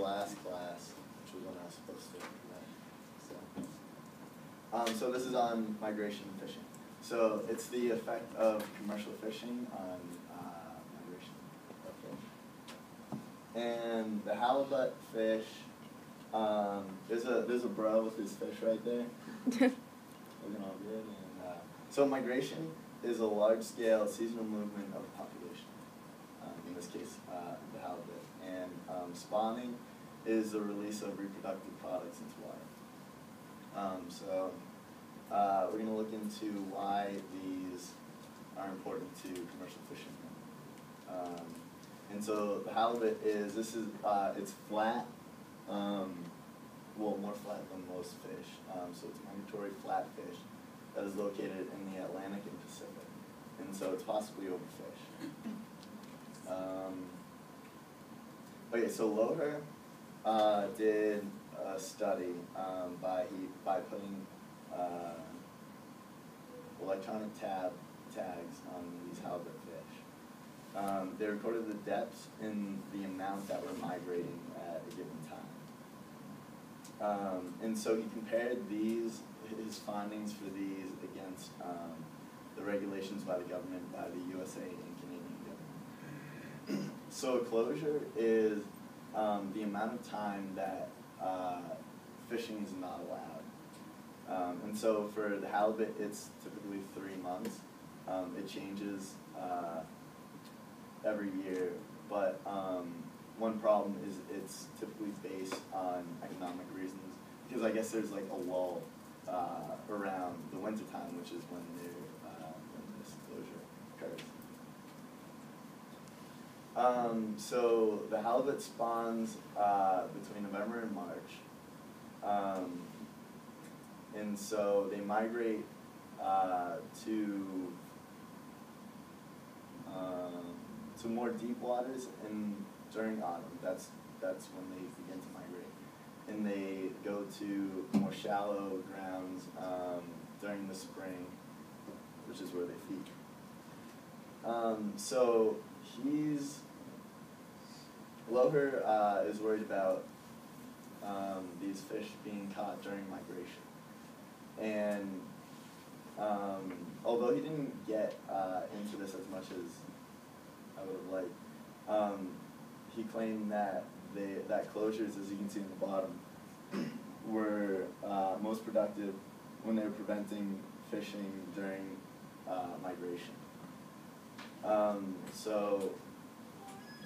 last class, which was when I was supposed to present. So this is on migration and fishing. So it's the effect of commercial fishing on migration of fish. And the halibut fish, there's a bro with his fish right there. Looking all good. And so migration is a large-scale seasonal movement of the population. In this case, the halibut. And spawning is the release of reproductive products into water. We're going to look into why these are important to commercial fishermen. And so the halibut is, it's flat, well, more flat than most fish. So it's a migratory flat fish that is located in the Atlantic and Pacific. And so it's possibly overfished. Okay, so Loher did a study by putting electronic tags on these halibut fish. They recorded the depths and the amount that were migrating at a given time. And so he compared his findings for these against the regulations by the government, by the USA and Canadian government. So a closure is the amount of time that fishing is not allowed. And so for the halibut, it's typically 3 months. It changes every year, but one problem is it's typically based on economic reasons, because I guess there's like a lull around the winter time, which is when this closure occurs. So the halibut spawns between November and March. And so they migrate to more deep waters during autumn. That's when they begin to migrate. And they go to more shallow grounds during the spring, which is where they feed. So Loher is worried about these fish being caught during migration. And although he didn't get into this as much as I would have liked, he claimed that closures, as you can see in the bottom, were most productive when they were preventing fishing during migration. So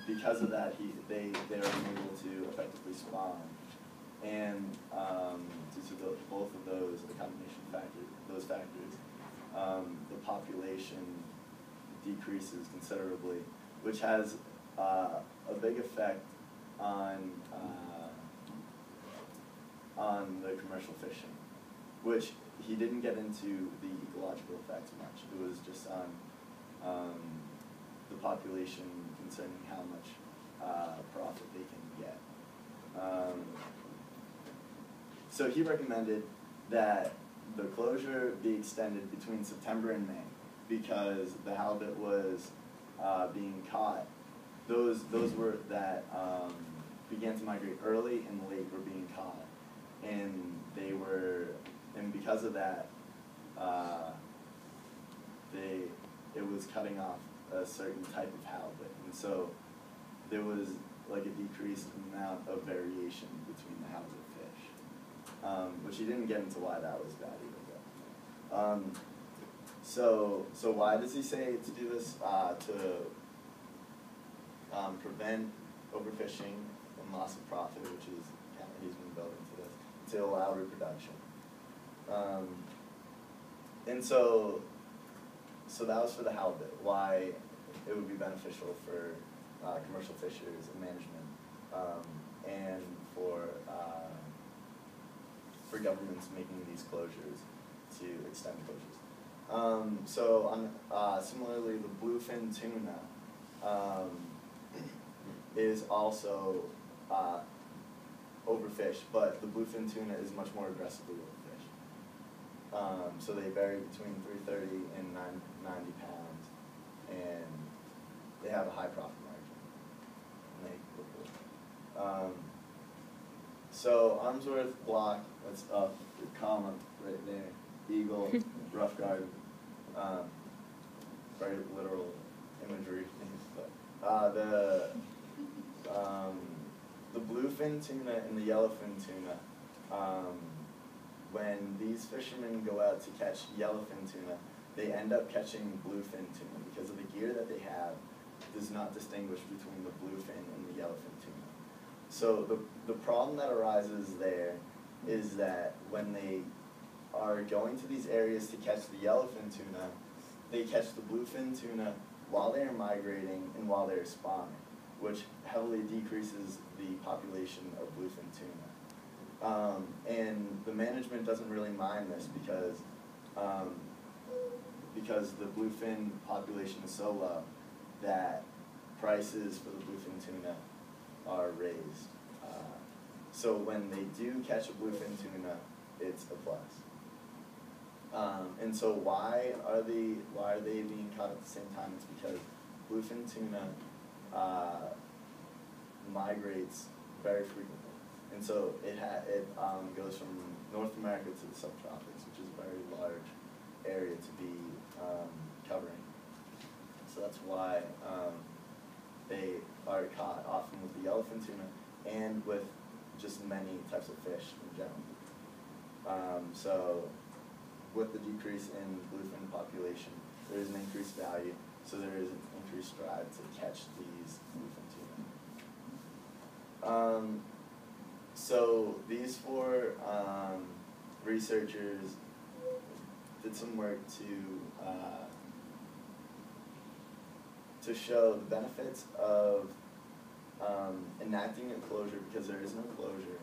because of that, they are unable to effectively spawn. And due to both of those, the combination those factors, the population decreases considerably, which has a big effect on the commercial fishing, which he didn't get into the ecological effects much. It was just on the population concerning how much profit they can get. So he recommended that the closure be extended between September and May, because the halibut was being caught. Those that began to migrate early and late were being caught, and because of that, it was cutting off a certain type of halibut, and so there was like a decreased amount of variation between the halibut fish, which he didn't get into why that was bad either. So why does he say to do this? To prevent overfishing and loss of profit, which is kind of he's been building to this, to allow reproduction. And so that was for the halibut, why it would be beneficial for commercial fishers and management, and for governments making these closures to extend closures. Similarly, the bluefin tuna is also overfished, but the bluefin tuna is much more aggressively overfished. So they vary between 330 and 90 pounds, and they have a high profit margin. And So Armsworth block, that's up, the comma right there, eagle, rough garden, very literal imagery. But the bluefin tuna and the yellowfin tuna, when these fishermen go out to catch yellowfin tuna, they end up catching bluefin tuna because of the gear that they have does not distinguish between the bluefin and the yellowfin tuna. So the problem that arises there is that when they are going to these areas to catch the yellowfin tuna, they catch the bluefin tuna while they are migrating and while they're spawning, which heavily decreases the population of bluefin tuna. And the management doesn't really mind this because the bluefin population is so low that prices for the bluefin tuna are raised. So when they do catch a bluefin tuna, it's a plus. And so why are they being caught at the same time? It's because bluefin tuna migrates very frequently, and so it goes from North America to the subtropics, which is a very large area to be covering. So that's why they are caught often with the yellowfin tuna and with just many types of fish in general. So with the decrease in bluefin population, there is an increased value, so there is an increased drive to catch these bluefin tuna. So these four researchers did some work to show the benefits of enacting a closure, because there is no closure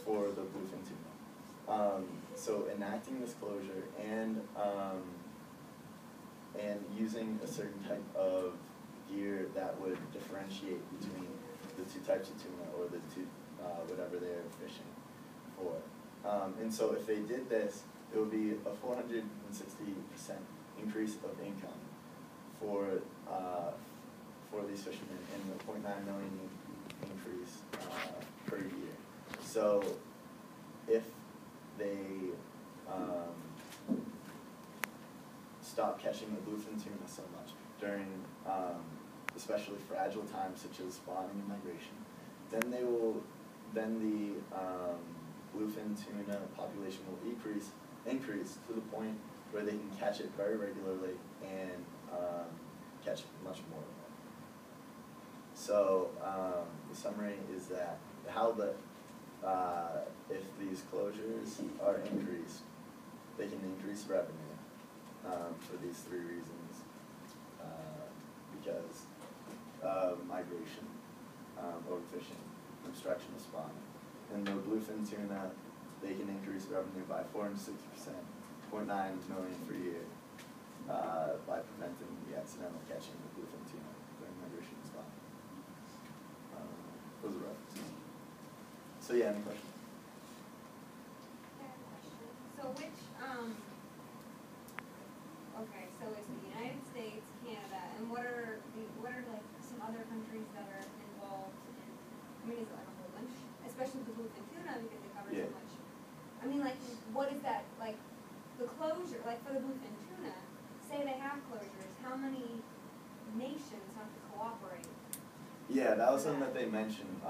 for the bluefin tuna. So enacting this closure and using a certain type of gear that would differentiate between the two types of tuna, or the two whatever they're fishing for. And so if they did this, it would be a 460% increase of income for these fishermen, and a 0.9 million increase per year. So if they stop catching the bluefin tuna so much during especially fragile times such as spawning and migration, then the bluefin tuna population will increase to the point where they can catch it very regularly and catch much more of it. So the summary is that the halibut, if these closures are increased, they can increase revenue for these three reasons, because of migration, overfishing, obstruction of spawning. And the bluefin tuna, they can increase revenue by 460%, 0.9 million per year, by preventing the accidental catching of bluefin tuna during migration and spawning. Those are references. So yeah, any questions? I have a question. So which, okay, so it's the United States, Canada, and what are like some other countries that are involved in, I mean, is it like a whole bunch? Especially the bluefin tuna, because it covers so much. I mean, like, what is that, like, the closure, like for the bluefin tuna, say they have closures, how many nations have to cooperate? Yeah, that was something that they mentioned,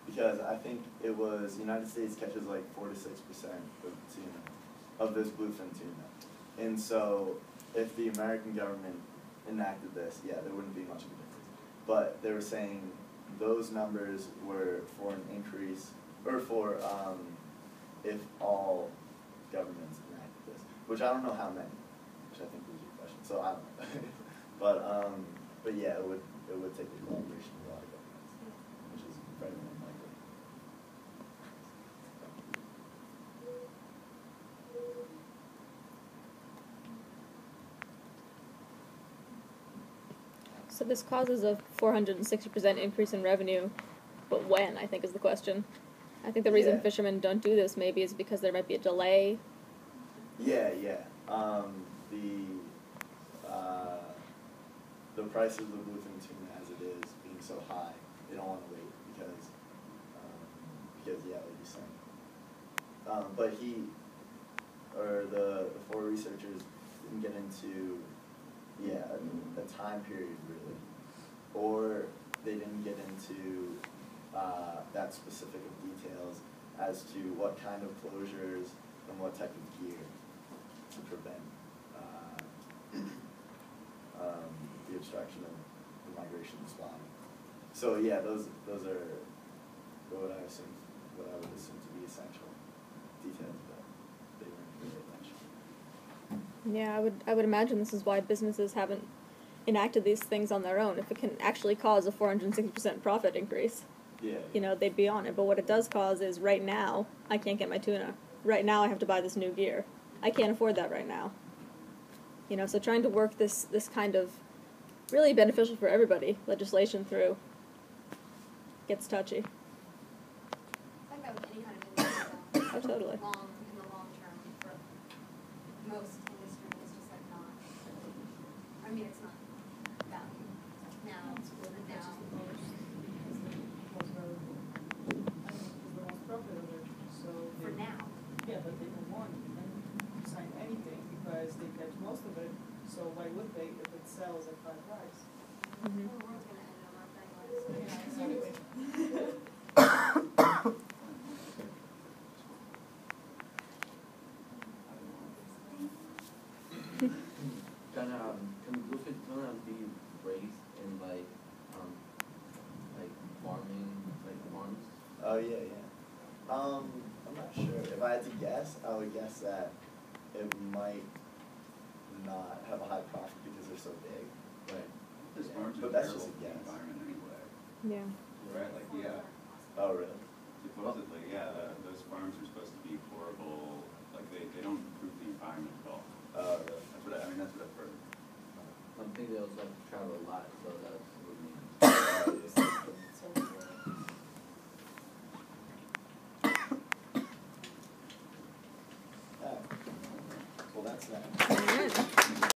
because I think it was, the United States catches like 4 to 6% of tuna, of this bluefin tuna. And so if the American government enacted this, yeah, there wouldn't be much of a difference. But they were saying those numbers were for an increase, or for if all governments enacted this, which I don't know how many, which I think was your question, so I don't know. But yeah, it would take the cooperation of a lot of governments, which is very unlikely. So this causes a 460% increase in revenue, but when, I think, is the question. I think the reason fishermen don't do this maybe is because there might be a delay. Yeah. The price of the bluefin tuna as it is being so high, they don't want to wait like you saying. But the four researchers didn't get into, a time period really, or they didn't get into that specific of details as to what kind of closures and what type of gear to prevent the obstruction of the migration of spawning. So yeah, those are what I would assume to be essential details, but they weren't really mentioned. Yeah, I would imagine this is why businesses haven't enacted these things on their own. If it can actually cause a 460% profit increase, Yeah. you know, they'd be on it. But what it does cause is right now, I can't get my tuna. Right now, I have to buy this new gear. I can't afford that right now. You know, so trying to work this kind of really beneficial for everybody legislation through gets touchy. It's like that with any kind of industry, though. Oh, totally. In the long term, for most industries, it's just like not really, I mean, it's not value. Now, It's really now. just the most, is the most valuable. I mean, is the most profitable, so. For they- now. Yeah, but they don't want to sign anything because they catch most of it, so why would they if it sells at high price? Mm-hmm. The world's gonna end in a month anyways. Yeah, exactly. Can bluefin tuna be raised in like farming, like farms? Oh yeah. I'm not sure. If I had to guess, I would guess that it might not have a high profit because they're so big. Right. This farms But are that's terrible just a for the guess. environment anyway, Yeah. right? Like, yeah, Oh really? supposedly, those farms are supposed to be horrible, like they don't improve the environment at all. Oh really? That's what I've heard. I think they also have to travel a lot, so that's what means. So, Oh. Well, that's that. All right.